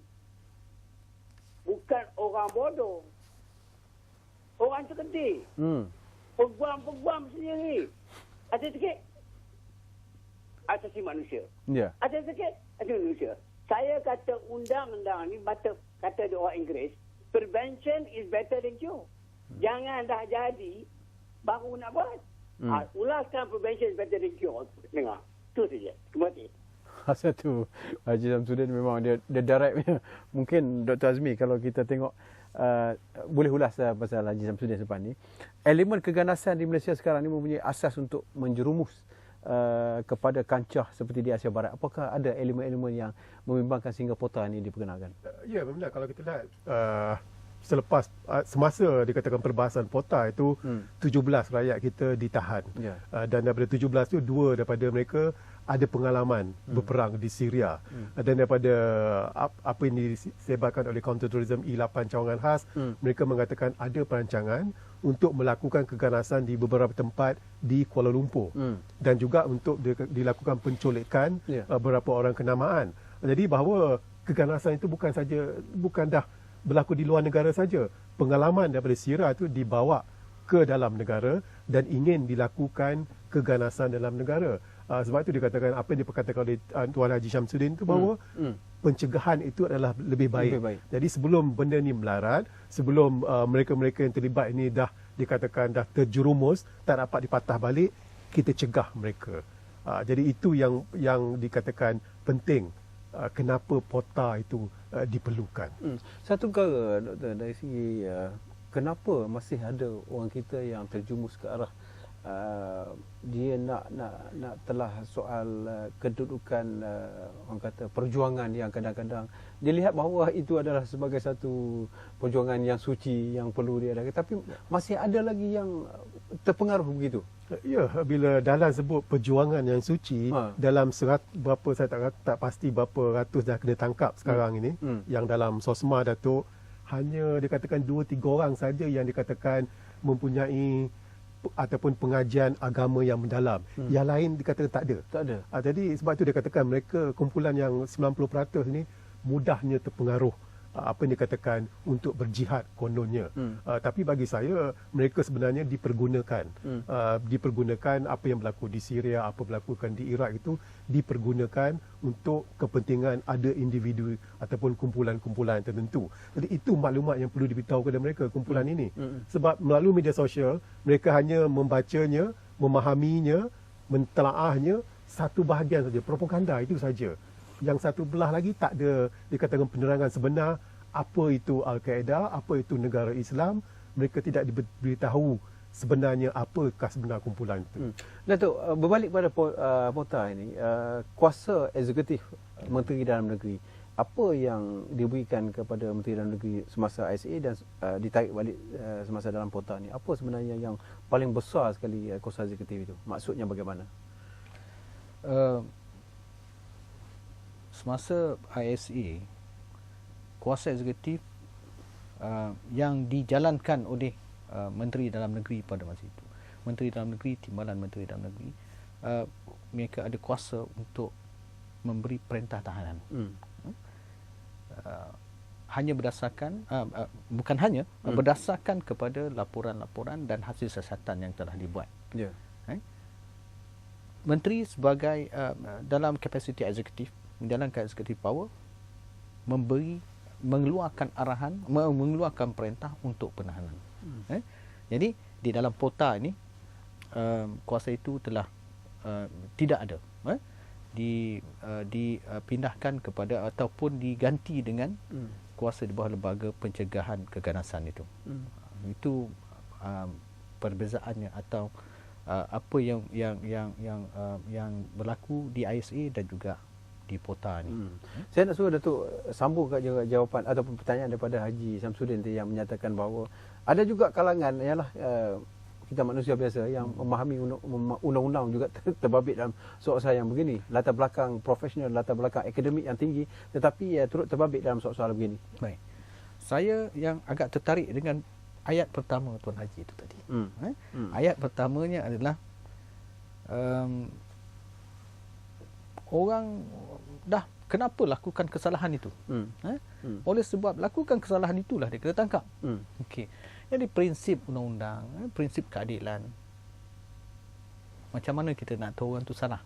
bukan orang bodoh, orang cerdik. Peguam sendiri ada sikit asasi manusia. Ada sikit asasi manusia. Saya kata undang-undang ni, kata di orang Inggeris, prevention is better than cure. Jangan dah jadi baru nak buat. Ulaskan prevention is better than cure. Dengar, tu saja. Terima kasih. salah satu Haji Samsudin memang dia direct punya. Mungkin Dr. Azmi kalau kita tengok boleh ulas pasal Haji Samsudin selepas ni. Elemen keganasan di Malaysia sekarang ni mempunyai asas untuk menjerumus kepada kancah seperti di Asia Barat. Apakah ada elemen-elemen yang membimbangkan sehingga POTA ni diperkenalkan? Ya, benar. Kalau kita lihat selepas semasa dikatakan perbahasan POTA itu 17 rakyat kita ditahan. Dan daripada 17 itu 2 daripada mereka ada pengalaman berperang di Syria. Dan daripada apa yang disebarkan oleh Counterterrorism E8 cawangan khas, mereka mengatakan ada perancangan untuk melakukan keganasan di beberapa tempat di Kuala Lumpur. Dan juga untuk dilakukan penculikan beberapa orang kenamaan. Jadi bahawa keganasan itu bukan dah berlaku di luar negara saja. Pengalaman daripada Syria itu dibawa ke dalam negara dan ingin dilakukan keganasan dalam negara. Sebab itu dikatakan apa yang diperkatakan oleh Tuan Haji Syamsuddin itu bahawa pencegahan itu adalah lebih baik. Jadi sebelum benda ni melarat, sebelum mereka-mereka yang terlibat ini dah dikatakan dah terjerumus, tak dapat dipatah balik, kita cegah mereka. Jadi itu yang dikatakan penting. Kenapa POTA itu diperlukan. Satu perkara, Doktor, dari segi kenapa masih ada orang kita yang terjumus ke arah dia nak telah soal kedudukan orang kata perjuangan yang kadang-kadang dilihat bahawa itu adalah sebagai satu perjuangan yang suci yang perlu diadakan, tapi masih ada lagi yang terpengaruh begitu. Ya, bila Dahlan sebut perjuangan yang suci, dalam berapa saya tak pasti berapa ratus dah kena tangkap sekarang ini, yang dalam SOSMA Datuk hanya dikatakan 2-3 orang saja yang dikatakan mempunyai ataupun pengajian agama yang mendalam. Yang lain dikatakan tak ada. Jadi sebab itu dia katakan mereka kumpulan yang 90% ni mudahnya terpengaruh apa yang dikatakan untuk berjihad kononnya. Tapi bagi saya mereka sebenarnya dipergunakan. Dipergunakan apa yang berlaku di Syria, apa berlakukan di Iraq itu dipergunakan untuk kepentingan ada individu ataupun kumpulan-kumpulan tertentu. Jadi itu maklumat yang perlu diberitahu kepada mereka, kumpulan ini. Sebab melalui media sosial mereka hanya membacanya, memahaminya, mentelaahnya satu bahagian saja, propaganda itu saja. Yang satu belah lagi tak ada dikatakan penerangan sebenar apa itu Al-Qaeda, apa itu negara Islam. Mereka tidak diberitahu sebenarnya apakah sebenar kumpulan itu. Datuk, berbalik pada POTA ini, kuasa eksekutif Menteri Dalam Negeri, apa yang diberikan kepada Menteri Dalam Negeri semasa ISA dan ditarik balik semasa dalam POTA ini? Apa sebenarnya yang paling besar sekali kuasa eksekutif itu? Maksudnya bagaimana? Semasa ISA, kuasa eksekutif yang dijalankan oleh Menteri Dalam Negeri pada masa itu, Menteri Dalam Negeri, Timbalan Menteri Dalam Negeri, mereka ada kuasa untuk memberi perintah tahanan. Hanya berdasarkan bukan hanya berdasarkan kepada laporan-laporan dan hasil siasatan yang telah dibuat. Menteri sebagai dalam kapasiti eksekutif, menjalankan executive power, mengeluarkan arahan, mengeluarkan perintah untuk penahanan. Jadi di dalam POTA ini kuasa itu telah tidak ada, dipindahkan kepada ataupun diganti dengan kuasa di bawah lembaga pencegahan keganasan itu. Itu perbezaannya atau apa yang berlaku di ISA dan juga di POTA ni. Saya nak suruh Datuk sambung kat jawapan ataupun pertanyaan daripada Haji Samsudin yang menyatakan bahawa ada juga kalangan ialah kita manusia biasa yang memahami undang-undang juga terbabit dalam soal-soal yang begini. Latar belakang profesional, latar belakang akademik yang tinggi, tetapi turut terbabit dalam soal-soal begini. Baik. Saya yang agak tertarik dengan ayat pertama Tuan Haji itu tadi. Ayat pertamanya adalah orang dah kenapa lakukan kesalahan itu? Oleh sebab lakukan kesalahan itulah dia kena tangkap. Okey. Jadi prinsip undang-undang, prinsip keadilan. Macam mana kita nak tahu orang tu salah?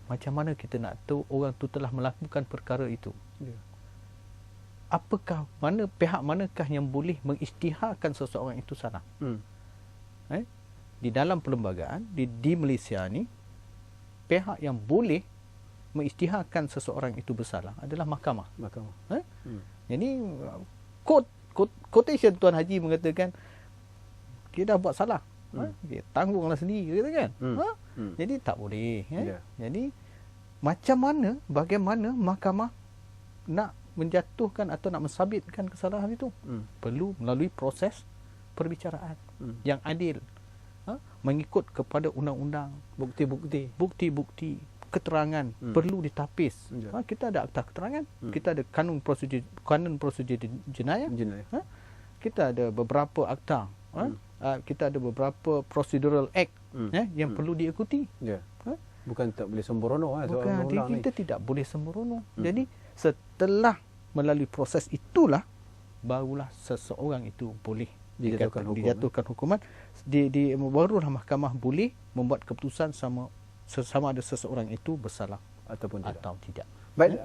Macam mana kita nak tahu orang tu telah melakukan perkara itu? Apakah pihak manakah yang boleh mengisytiharkan seseorang itu salah? Di dalam perlembagaan di Malaysia ni, pihak yang boleh mengisytiharkan seseorang itu bersalah adalah mahkamah. Mahkamah. Jadi quotation Tuan Haji mengatakan kita dah buat salah. Tanggunglah sendiri, kata kan. Jadi tak boleh. Jadi macam mana, bagaimana mahkamah nak menjatuhkan atau nak mensabitkan kesalahan itu? Perlu melalui proses perbicaraan yang adil, mengikut kepada undang-undang, bukti-bukti, keterangan perlu ditapis. Kita ada akta keterangan, kita ada kanun prosedur jenayah, kita ada beberapa akta, kita ada beberapa procedural act yang perlu diikuti. Bukan tak boleh sembrono. Bukan, kita tidak boleh sembrono. Jadi setelah melalui proses itulah barulah seseorang itu boleh dijatuhkan hukuman. Barulah mahkamah boleh membuat keputusan sama ada seseorang itu bersalah ataupun tidak. Baik,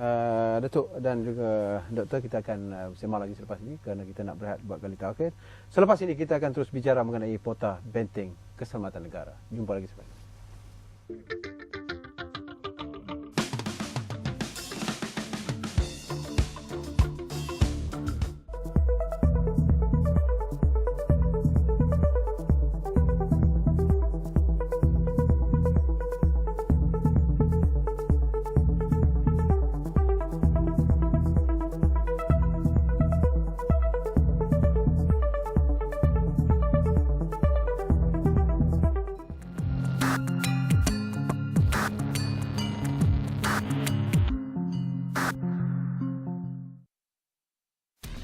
Datuk dan juga Doktor, kita akan bersama lagi selepas ini kerana kita nak berehat buat kali terakhir. Selepas ini kita akan terus bicara mengenai Pota Benteng Keselamatan Negara. Jumpa lagi selepas ini.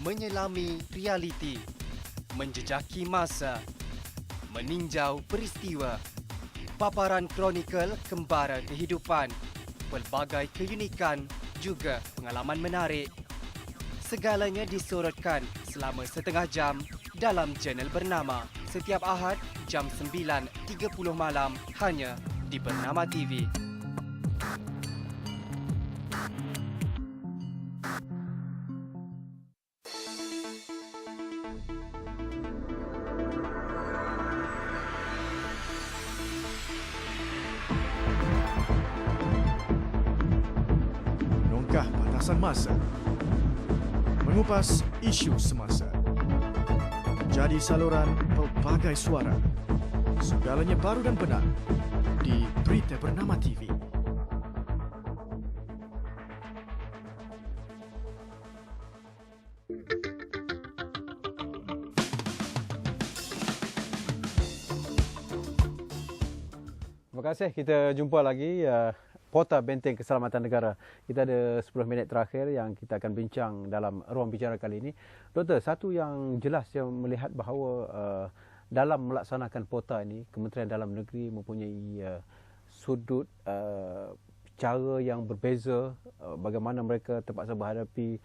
Menyelami realiti, menjejaki masa, meninjau peristiwa, paparan kronikal kembara kehidupan, pelbagai keunikan juga pengalaman menarik. Segalanya disorotkan selama setengah jam dalam channel Bernama setiap Ahad jam 9.30 malam hanya di Bernama TV. Masa mengupas isu semasa, jadi saluran pelbagai suara, segalanya baru dan benar di Berita Bernama TV. Terima kasih. Kita jumpa lagi. Pota Benteng Keselamatan Negara. Kita ada 10 minit terakhir yang kita akan bincang dalam ruang bicara kali ini. Doktor, satu yang jelas yang melihat bahawa dalam melaksanakan pota ini, Kementerian Dalam Negeri mempunyai sudut cara yang berbeza, bagaimana mereka terpaksa menghadapi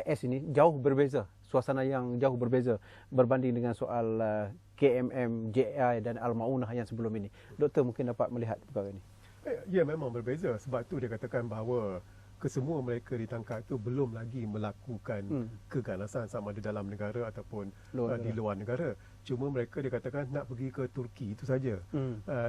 IS ini jauh berbeza, suasana yang jauh berbeza berbanding dengan soal KMM, JI dan Al-Maunah yang sebelum ini. Doktor mungkin dapat melihat perkara ini. Ya, memang berbeza. Sebab tu dia katakan bahawa kesemua mereka ditangkap itu belum lagi melakukan keganasan sama ada dalam negara ataupun di luar negara. Cuma mereka dikatakan nak pergi ke Turki itu saja.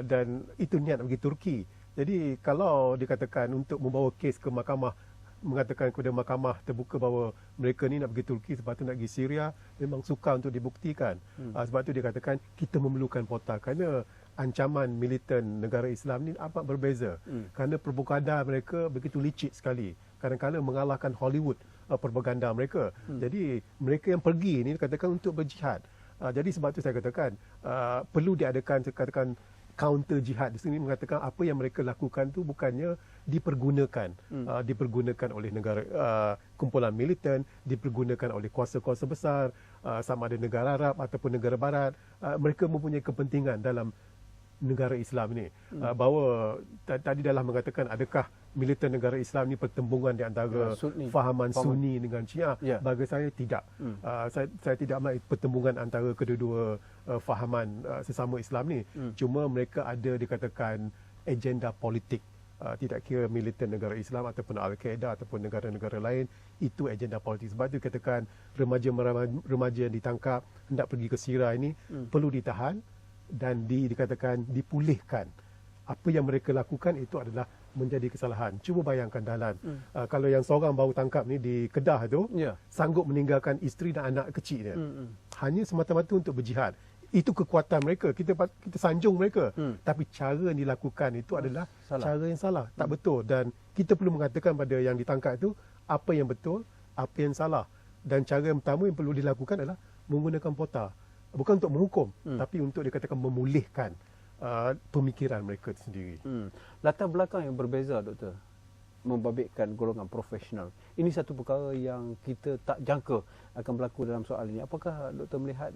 Dan itu niat nak pergi Turki. Jadi kalau dikatakan untuk membawa kes ke mahkamah, mengatakan kepada mahkamah terbuka bahawa mereka ni nak pergi Turki sebab tu nak pergi Syria, memang sukar untuk dibuktikan. Sebab tu dia katakan kita memerlukan pota kerana ancaman militan negara Islam ni amat berbeza. Kerana propaganda mereka begitu licik sekali. Kadang-kadang mengalahkan Hollywood propaganda mereka. Jadi mereka yang pergi ni katakan untuk berjihad. Jadi sebab tu saya katakan perlu diadakan katakan counter jihad. Di sini mengatakan apa yang mereka lakukan tu bukannya dipergunakan dipergunakan oleh negara kumpulan militan, dipergunakan oleh kuasa-kuasa besar sama ada negara Arab ataupun negara Barat. Mereka mempunyai kepentingan dalam negara Islam ini. Bahawa tadi dah mengatakan adakah militan negara Islam ini pertembungan di antara fahaman Sunni dengan Syiah. Bagi saya tidak. Saya tidak melihat pertembungan antara kedua-dua fahaman sesama Islam ni. Cuma mereka ada dikatakan agenda politik. Tidak kira militan negara Islam ataupun Al-Qaeda ataupun negara-negara lain, itu agenda politik. Sebab itu katakan remaja yang ditangkap hendak pergi ke Syria ini perlu ditahan dan dikatakan dipulihkan. Apa yang mereka lakukan itu adalah menjadi kesalahan. Cuba bayangkan Dahlan, kalau yang seorang baru tangkap ni di Kedah tu, sanggup meninggalkan isteri dan anak kecil dia. Hanya semata-mata untuk berjihad. Itu kekuatan mereka. Kita sanjung mereka. Tapi cara yang dilakukan itu adalah cara yang salah. Tak betul. Dan kita perlu mengatakan pada yang ditangkap itu apa yang betul, apa yang salah. Dan cara yang pertama yang perlu dilakukan adalah menggunakan pota. Bukan untuk menghukum, tapi untuk dikatakan memulihkan pemikiran mereka itu sendiri. Latar belakang yang berbeza, Doktor, membabitkan golongan profesional. Ini satu perkara yang kita tak jangka akan berlaku dalam soal ini. Apakah Doktor melihat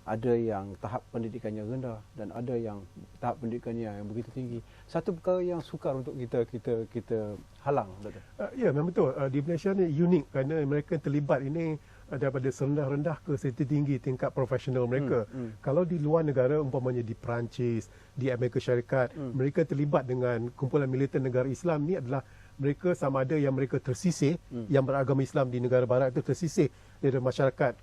ada yang tahap pendidikannya rendah dan ada yang tahap pendidikannya yang begitu tinggi? Satu perkara yang sukar untuk kita halang, Doktor. Ya, memang betul. Di Malaysia ni unik kerana mereka terlibat ini daripada serendah-rendah ke setinggi tingkat profesional mereka. Kalau di luar negara, umpamanya di Perancis, di Amerika Syarikat, mereka terlibat dengan kumpulan militer negara Islam ni adalah mereka sama ada yang mereka tersisih, yang beragama Islam di negara barat itu tersisih dari masyarakat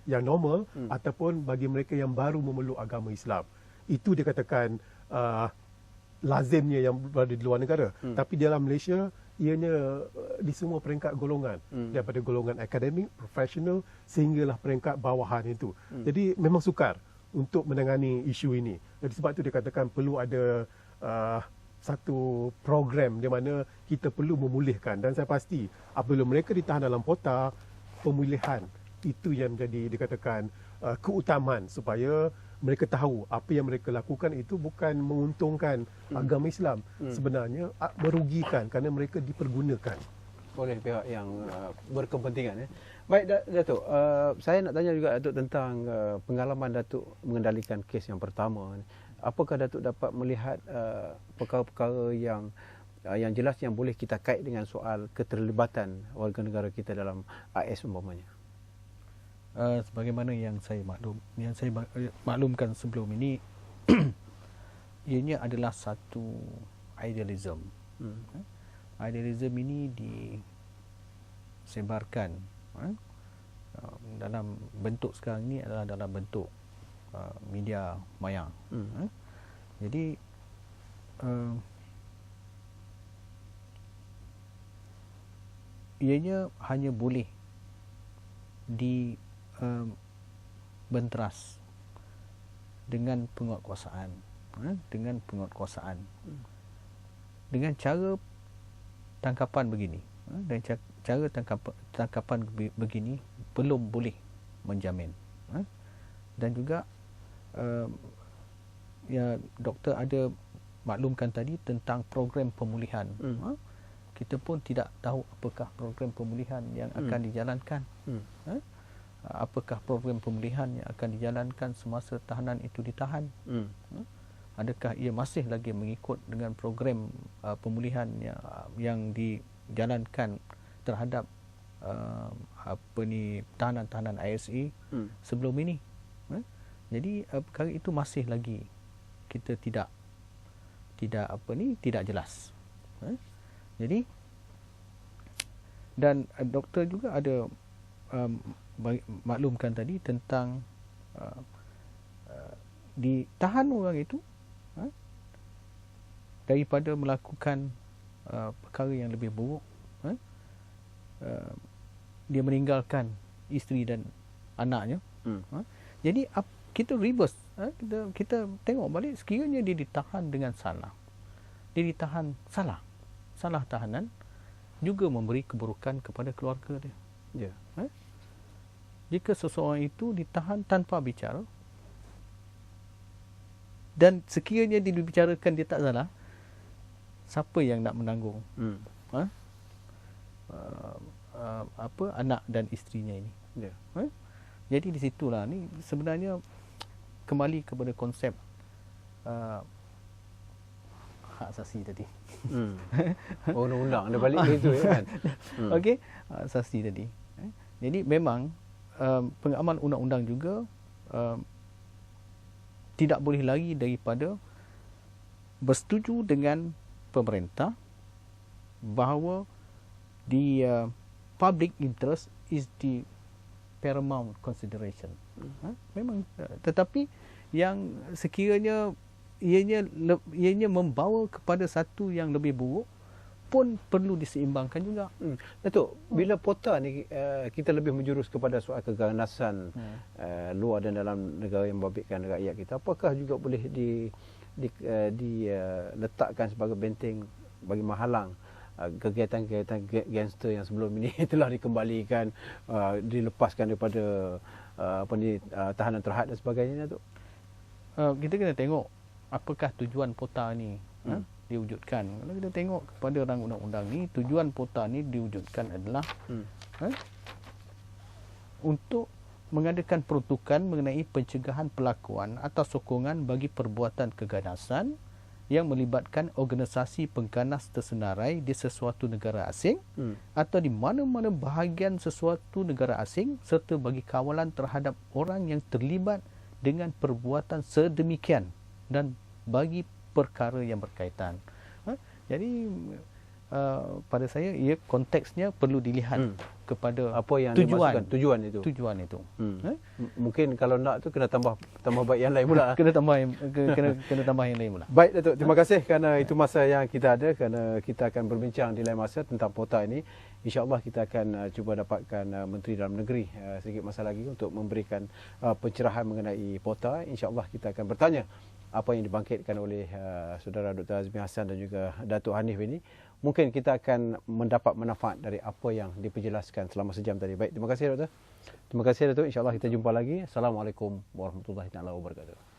yang normal, ataupun bagi mereka yang baru memeluk agama Islam. Itu dikatakan lazimnya yang berada di luar negara. Tapi dalam Malaysia, ianya di semua peringkat golongan, daripada golongan akademik, profesional, sehinggalah peringkat bawahan itu. Jadi memang sukar untuk menangani isu ini. Jadi sebab itu dikatakan perlu ada satu program di mana kita perlu memulihkan. Dan saya pasti apabila mereka ditahan dalam pota, pemulihan itu yang menjadi dikatakan keutamaan supaya mereka tahu apa yang mereka lakukan itu bukan menguntungkan agama Islam, sebenarnya merugikan kerana mereka dipergunakan oleh pihak yang berkepentingan. Baik, Datuk, saya nak tanya juga Datuk tentang pengalaman Datuk mengendalikan kes yang pertama. Apakah Datuk dapat melihat perkara-perkara yang jelas yang boleh kita kait dengan soal keterlibatan warga negara kita dalam AS umpamanya? Sebagaimana yang saya maklumkan sebelum ini, ianya adalah satu idealism. Idealism ini disebarkan dalam bentuk sekarang ini adalah dalam bentuk media maya. Jadi ianya hanya boleh benteras dengan penguatkuasaan, dengan cara tangkapan begini, dan cara tangkapan begini belum boleh menjamin. Dan juga ya doktor ada maklumkan tadi tentang program pemulihan. Kita pun tidak tahu apakah program pemulihan yang akan dijalankan. Apakah program pemulihan yang akan dijalankan semasa tahanan itu ditahan? Adakah ia masih lagi mengikut dengan program pemulihan yang dijalankan terhadap tahanan-tahanan ISA sebelum ini? Jadi perkara itu masih lagi kita tidak jelas. Jadi dan doktor juga ada maklumkan tadi tentang ditahan orang itu daripada melakukan perkara yang lebih buruk. Dia meninggalkan isteri dan anaknya. Jadi kita reverse, kita tengok balik, sekiranya dia ditahan dengan salah, dia ditahan salah tahanan juga memberi keburukan kepada keluarga dia. Jika seseorang itu ditahan tanpa bicara, dan sekiranya dibicarakan dia tak salah, siapa yang nak menanggung anak dan isterinya ini? Jadi di situlah ni sebenarnya kembali kepada konsep hak asasi tadi. Undang-undang ada balik ke itu kan. Okey, hak asasi tadi. Jadi memang pengamal undang-undang juga tidak boleh lari daripada bersetuju dengan pemerintah bahawa the public interest is the paramount consideration. Memang, tetapi yang sekiranya ianya membawa kepada satu yang lebih buruk pun perlu diseimbangkan juga. Datuk, bila pota ni kita lebih menjurus kepada soal keganasan luar dan dalam negara yang membabitkan rakyat kita, apakah juga boleh diletakkan sebagai benteng bagi menghalang kegiatan-kegiatan gangster yang sebelum ini telah dikembalikan, dilepaskan daripada tahanan terhad dan sebagainya, Datuk? Kita kena tengok apakah tujuan pota ni diwujudkan. Kalau kita tengok kepada orang undang-undang ni, tujuan pota ni diwujudkan adalah untuk mengadakan peruntukan mengenai pencegahan pelakuan atau sokongan bagi perbuatan keganasan yang melibatkan organisasi pengganas tersenarai di sesuatu negara asing atau di mana-mana bahagian sesuatu negara asing, serta bagi kawalan terhadap orang yang terlibat dengan perbuatan sedemikian dan bagi perkara yang berkaitan. Jadi pada saya konteksnya perlu dilihat kepada apa yang tujuan itu. Mungkin kalau nak tu kena tambah baik yang lain pula. kena tambah yang lain pula. Baik, Datuk, terima kasih kerana itu masa yang kita ada, kerana kita akan berbincang di lain masa tentang pota ini. InsyaAllah kita akan cuba dapatkan Menteri Dalam Negeri sedikit masa lagi untuk memberikan pencerahan mengenai pota. InsyaAllah kita akan bertanya apa yang dibangkitkan oleh saudara Dr. Azmi Hassan dan juga Datuk Hanif ini. Mungkin kita akan mendapat manfaat dari apa yang diperjelaskan selama sejam tadi. Baik, terima kasih, Doktor. Terima kasih, Datuk. InsyaAllah kita jumpa lagi. Assalamualaikum warahmatullahi wabarakatuh.